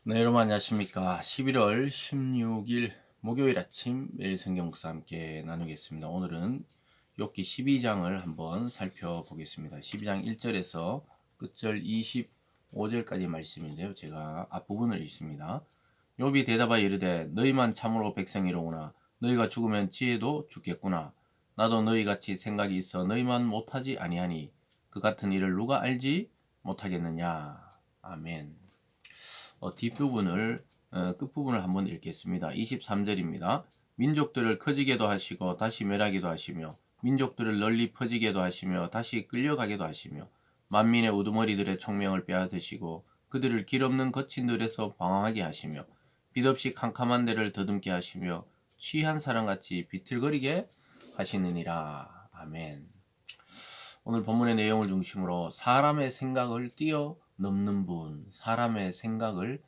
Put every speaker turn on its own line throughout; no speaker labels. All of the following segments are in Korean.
네, 여러분 안녕하십니까. 11월 16일 목요일 아침 매일 성경 묵상 함께 나누겠습니다. 오늘은 욥기 12장을 한번 살펴보겠습니다. 12장 1절에서 끝절 25절까지 말씀인데요. 제가 앞부분을 읽습니다. 욥이 대답하여 이르되 너희만 참으로 백성이로구나. 너희가 죽으면 지혜도 죽겠구나. 나도 너희같이 생각이 있어 너희만 못하지 아니하니 그 같은 일을 누가 알지 못하겠느냐. 아멘. 뒷부분을 끝부분을 한번 읽겠습니다. 23절입니다. 민족들을 커지게도 하시고 다시 멸하기도 하시며 민족들을 널리 퍼지게도 하시며 다시 끌려가게도 하시며 만민의 우두머리들의 총명을 빼앗으시고 그들을 길 없는 거친 들에서 방황하게 하시며 빛 없이 캄캄한 데를 더듬게 하시며 취한 사람같이 비틀거리게 하시느니라. 아멘. 오늘 본문의 내용을 중심으로 사람의 생각을 뛰어넘는 분, 사람의 생각을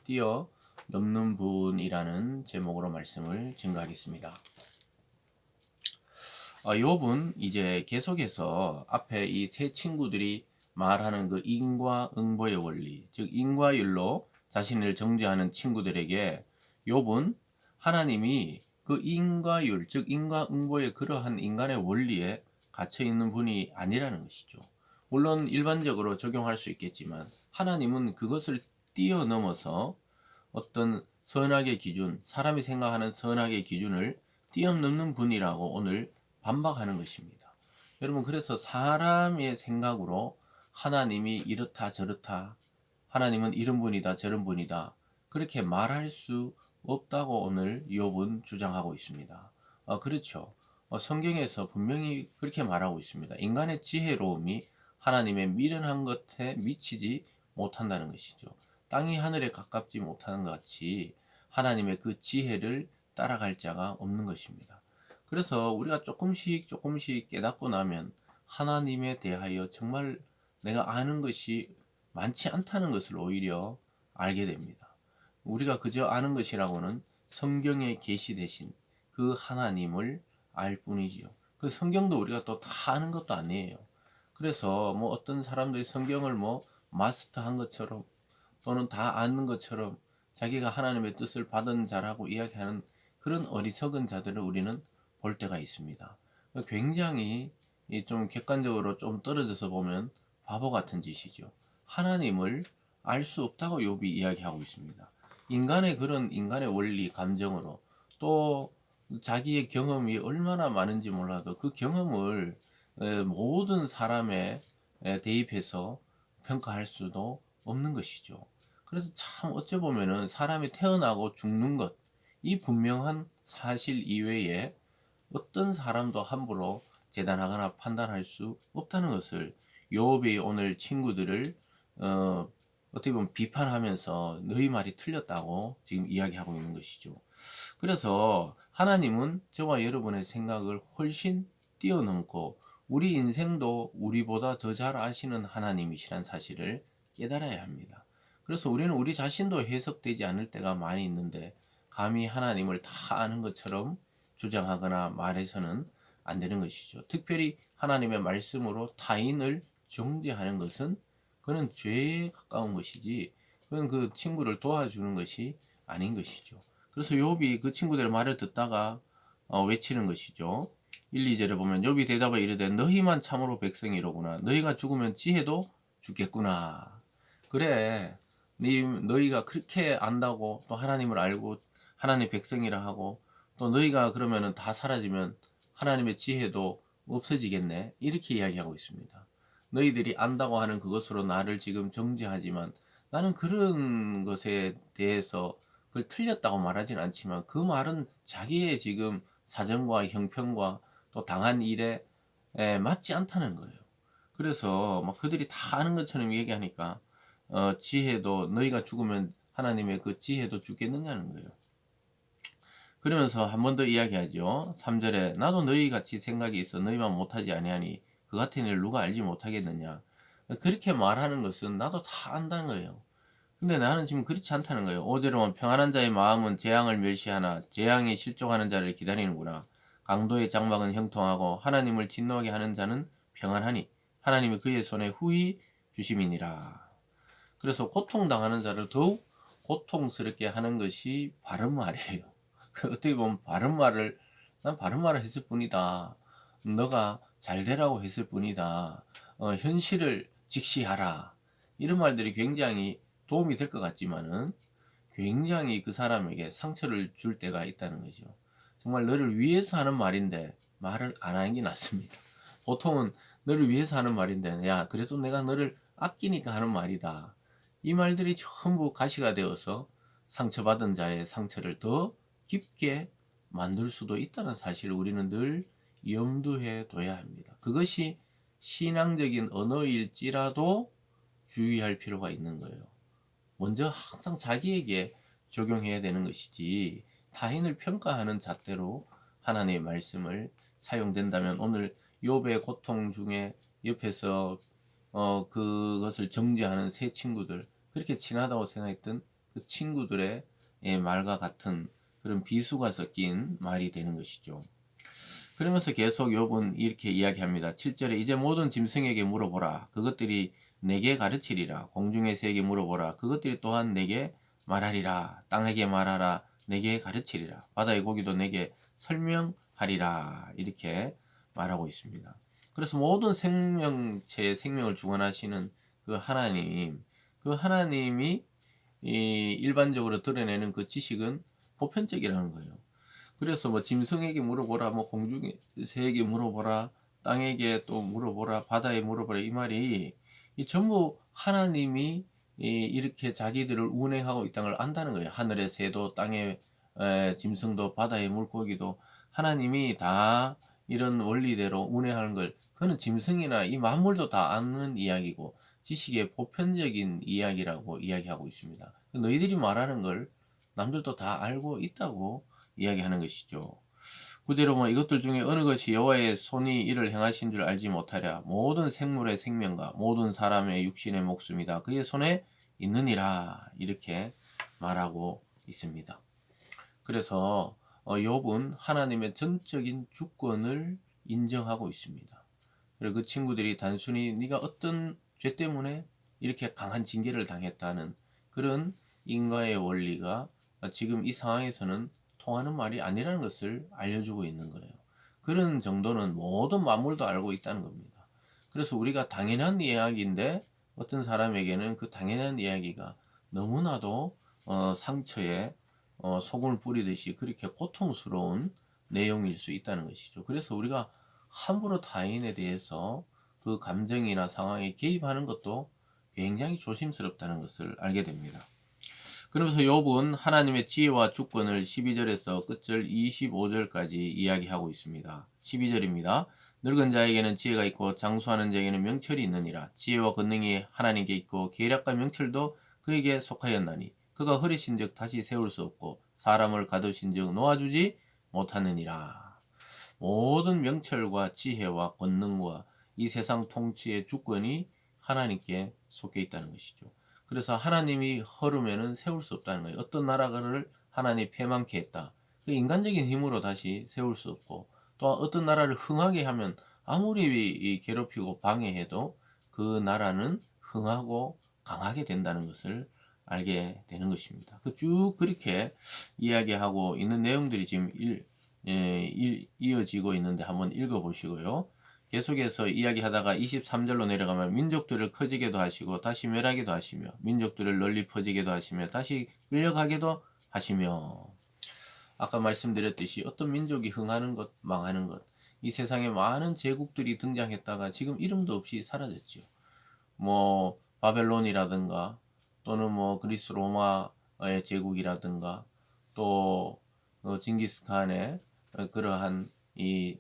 뛰어넘는 분이라는 제목으로 말씀을 증거하겠습니다. 욥은 이제 계속해서 앞에 이 세 친구들이 말하는 그 인과응보의 원리, 즉 인과율로 자신을 정죄하는 친구들에게 욥은 하나님이 그 인과율, 즉 인과응보의 그러한 인간의 원리에 갇혀 있는 분이 아니라는 것이죠. 물론 일반적으로 적용할 수 있겠지만 하나님은 그것을 뛰어넘어서 어떤 선악의 기준, 사람이 생각하는 선악의 기준을 뛰어넘는 분이라고 오늘 반박하는 것입니다. 여러분, 그래서 사람의 생각으로 하나님이 이렇다 저렇다, 하나님은 이런 분이다 저런 분이다, 그렇게 말할 수 없다고 오늘 욥은 주장하고 있습니다. 그렇죠. 성경에서 분명히 그렇게 말하고 있습니다. 인간의 지혜로움이 하나님의 미련한 것에 미치지 못한다는 것이죠. 땅이 하늘에 가깝지 못하는 것 같이 하나님의 그 지혜를 따라갈 자가 없는 것입니다. 그래서 우리가 조금씩 깨닫고 나면 하나님에 대하여 정말 내가 아는 것이 많지 않다는 것을 오히려 알게 됩니다. 우리가 그저 아는 것이라고는 성경에 계시되신 그 하나님을 알 뿐이지요. 그 성경도 우리가 또 다 아는 것도 아니에요. 그래서 뭐 어떤 사람들이 성경을 뭐 마스터한 것처럼 또는 다 아는 것처럼 자기가 하나님의 뜻을 받은 자라고 이야기하는 그런 어리석은 자들을 우리는 볼 때가 있습니다. 굉장히 좀 객관적으로 좀 떨어져서 보면 바보 같은 짓이죠. 하나님을 알 수 없다고 욥이 이야기하고 있습니다. 인간의 그런 인간의 원리, 감정으로 또 자기의 경험이 얼마나 많은지 몰라도 그 경험을 모든 사람에 대입해서 평가할 수도 없는 것이죠. 그래서 참 어찌 보면은 사람이 태어나고 죽는 것, 이 분명한 사실 이외에 어떤 사람도 함부로 재단하거나 판단할 수 없다는 것을 욥이 오늘 친구들을 어떻게 보면 비판하면서 너희 말이 틀렸다고 지금 이야기하고 있는 것이죠. 그래서 하나님은 저와 여러분의 생각을 훨씬 뛰어넘고 우리 인생도 우리보다 더 잘 아시는 하나님이시란 사실을 깨달아야 합니다. 그래서 우리는 우리 자신도 해석되지 않을 때가 많이 있는데 감히 하나님을 다 아는 것처럼 주장하거나 말해서는 안 되는 것이죠. 특별히 하나님의 말씀으로 타인을 정죄하는 것은 그는 죄에 가까운 것이지 그건 그 친구를 도와주는 것이 아닌 것이죠. 그래서 욥이 그 친구들의 말을 듣다가 외치는 것이죠. 1, 2절에 보면 욥이 대답하여 이르되 너희만 참으로 백성이로구나. 너희가 죽으면 지혜도 죽겠구나. 그래, 너희가 그렇게 안다고 또 하나님을 알고 하나님의 백성이라 하고 또 너희가 그러면은 다 사라지면 하나님의 지혜도 없어지겠네. 이렇게 이야기하고 있습니다. 너희들이 안다고 하는 그것으로 나를 지금 정죄하지만 나는 그런 것에 대해서 그걸 틀렸다고 말하진 않지만 그 말은 자기의 지금 사정과 형편과 또 당한 일에 맞지 않다는 거예요. 그래서 막 그들이 다 아는 것처럼 얘기하니까 지혜도 너희가 죽으면 하나님의 그 지혜도 죽겠느냐는 거예요. 그러면서 한 번 더 이야기하죠. 3절에 나도 너희 같이 생각이 있어 너희만 못하지 아니하니 그 같은 일을 누가 알지 못하겠느냐. 그렇게 말하는 것은 나도 다 안다는 거예요. 근데 나는 지금 그렇지 않다는 거예요. 5절에 보면 평안한 자의 마음은 재앙을 멸시하나 재앙이 실족하는 자를 기다리는구나. 강도의 장막은 형통하고 하나님을 진노하게 하는 자는 평안하니 하나님이 그의 손에 후히 주심이니라. 그래서 고통당하는 자를 더욱 고통스럽게 하는 것이 바른 말이에요. 어떻게 보면 바른 말을, 난 바른 말을 했을 뿐이다. 너가 잘 되라고 했을 뿐이다. 현실을 직시하라. 이런 말들이 굉장히 도움이 될 것 같지만은 굉장히 그 사람에게 상처를 줄 때가 있다는 거죠. 정말 너를 위해서 하는 말인데 말을 안 하는 게 낫습니다. 보통은 너를 위해서 하는 말인데, 야, 그래도 내가 너를 아끼니까 하는 말이다. 이 말들이 전부 가시가 되어서 상처받은 자의 상처를 더 깊게 만들 수도 있다는 사실을 우리는 늘 염두에 둬야 합니다. 그것이 신앙적인 언어일지라도 주의할 필요가 있는 거예요. 먼저 항상 자기에게 적용해야 되는 것이지, 타인을 평가하는 잣대로 하나님의 말씀을 사용된다면 오늘 욥의 고통 중에 옆에서 그것을 정죄하는 세 친구들, 그렇게 친하다고 생각했던 그 친구들의 말과 같은 그런 비수가 섞인 말이 되는 것이죠. 그러면서 계속 욥은 이렇게 이야기합니다. 7절에 이제 모든 짐승에게 물어보라. 그것들이 내게 가르치리라. 공중의 새에게 물어보라. 그것들이 또한 내게 말하리라. 땅에게 말하라. 내게 가르치리라. 바다의 고기도 내게 설명하리라. 이렇게 말하고 있습니다. 그래서 모든 생명체의 생명을 주관하시는 그 하나님, 그 하나님이 일반적으로 드러내는 그 지식은 보편적이라는 거예요. 그래서 뭐 짐승에게 물어보라, 뭐 공중의 새에게 물어보라, 땅에게 또 물어보라, 바다에 물어보라, 이 말이 이 전부 하나님이 이렇게 자기들을 운행하고 있다는 걸 안다는 거예요. 하늘의 새도, 땅의 짐승도, 바다의 물고기도 하나님이 다 이런 원리대로 운행하는 걸, 그는 짐승이나 이 만물도 다 아는 이야기고 지식의 보편적인 이야기라고 이야기하고 있습니다. 너희들이 말하는 걸 남들도 다 알고 있다고 이야기하는 것이죠. 구제로 뭐 이것들 중에 어느 것이 여호와의 손이 이를 행하신 줄 알지 못하랴. 모든 생물의 생명과 모든 사람의 육신의 목숨이다 그의 손에 있느니라. 이렇게 말하고 있습니다. 그래서 욥은 하나님의 전적인 주권을 인정하고 있습니다. 그리고 그 친구들이 단순히 네가 어떤 죄 때문에 이렇게 강한 징계를 당했다는 그런 인과의 원리가 지금 이 상황에서는 통하는 말이 아니라는 것을 알려주고 있는 거예요. 그런 정도는 모든 만물도 알고 있다는 겁니다. 그래서 우리가 당연한 이야기인데 어떤 사람에게는 그 당연한 이야기가 너무나도 상처에 소금을 뿌리듯이 그렇게 고통스러운 내용일 수 있다는 것이죠. 그래서 우리가 함부로 타인에 대해서 그 감정이나 상황에 개입하는 것도 굉장히 조심스럽다는 것을 알게 됩니다. 그러면서 욥은 하나님의 지혜와 주권을 12절에서 끝절 25절까지 이야기하고 있습니다. 12절입니다. 늙은 자에게는 지혜가 있고 장수하는 자에게는 명철이 있느니라. 지혜와 권능이 하나님께 있고 계략과 명철도 그에게 속하였나니 그가 흐리신즉 다시 세울 수 없고 사람을 가두신즉 놓아주지 못하느니라. 모든 명철과 지혜와 권능과 이 세상 통치의 주권이 하나님께 속해 있다는 것이죠. 그래서 하나님이 허르면은 세울 수 없다는 거예요. 어떤 나라를 하나님이 패망케 했다. 그 인간적인 힘으로 다시 세울 수 없고, 또 어떤 나라를 흥하게 하면 아무리 괴롭히고 방해해도 그 나라는 흥하고 강하게 된다는 것을 알게 되는 것입니다. 쭉 그렇게 이야기하고 있는 내용들이 지금 이어지고 있는데 한번 읽어보시고요. 계속해서 이야기하다가 23절로 내려가면 민족들을 커지게도 하시고 다시 멸하게도 하시며 민족들을 널리 퍼지게도 하시며 다시 끌려가게도 하시며, 아까 말씀드렸듯이 어떤 민족이 흥하는 것, 망하는 것, 이 세상에 많은 제국들이 등장했다가 지금 이름도 없이 사라졌죠. 뭐 바벨론이라든가 또는 뭐 그리스 로마의 제국이라든가 또 징기스칸의 그러한 이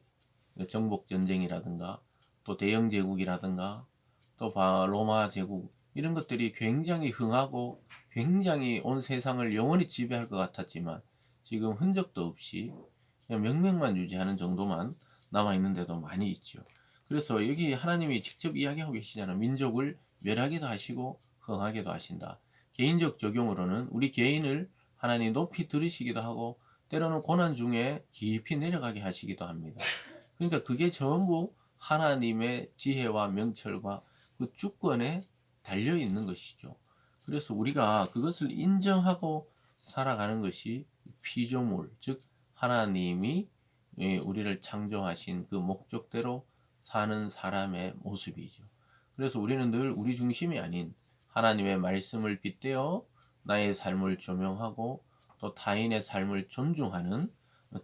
정복 전쟁이라든가 또 대영 제국이라든가 또 로마 제국, 이런 것들이 굉장히 흥하고 굉장히 온 세상을 영원히 지배할 것 같았지만 지금 흔적도 없이 그냥 명맥만 유지하는 정도만 남아 있는데도 많이 있죠. 그래서 여기 하나님이 직접 이야기하고 계시잖아요. 민족을 멸하게도 하시고 흥하게도 하신다. 개인적 적용으로는 우리 개인을 하나님 높이 들으시기도 하고 때로는 고난 중에 깊이 내려가게 하시기도 합니다. 그러니까 그게 전부 하나님의 지혜와 명철과 그 주권에 달려 있는 것이죠. 그래서 우리가 그것을 인정하고 살아가는 것이 피조물, 즉 하나님이 우리를 창조하신 그 목적대로 사는 사람의 모습이죠. 그래서 우리는 늘 우리 중심이 아닌 하나님의 말씀을 빗대어 나의 삶을 조명하고 또 타인의 삶을 존중하는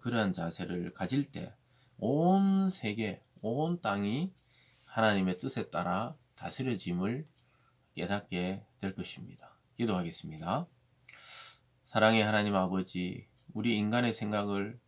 그러한 자세를 가질 때 온 세계, 온 땅이 하나님의 뜻에 따라 다스려짐을 깨닫게 될 것입니다. 기도하겠습니다. 사랑의 하나님 아버지, 우리 인간의 생각을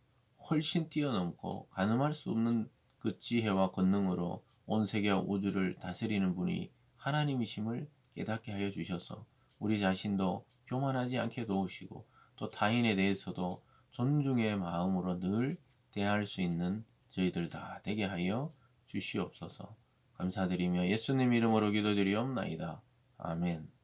훨씬 뛰어넘고 가늠할 수 없는 그 지혜와 권능으로 온 세계와 우주를 다스리는 분이 하나님이심을 깨닫게 하여 주셔서 우리 자신도 교만하지 않게 도우시고 또 타인에 대해서도 존중의 마음으로 늘 대할 수 있는 저희들 다 되게 하여 주시옵소서. 감사드리며 예수님 이름으로 기도드리옵나이다. 아멘.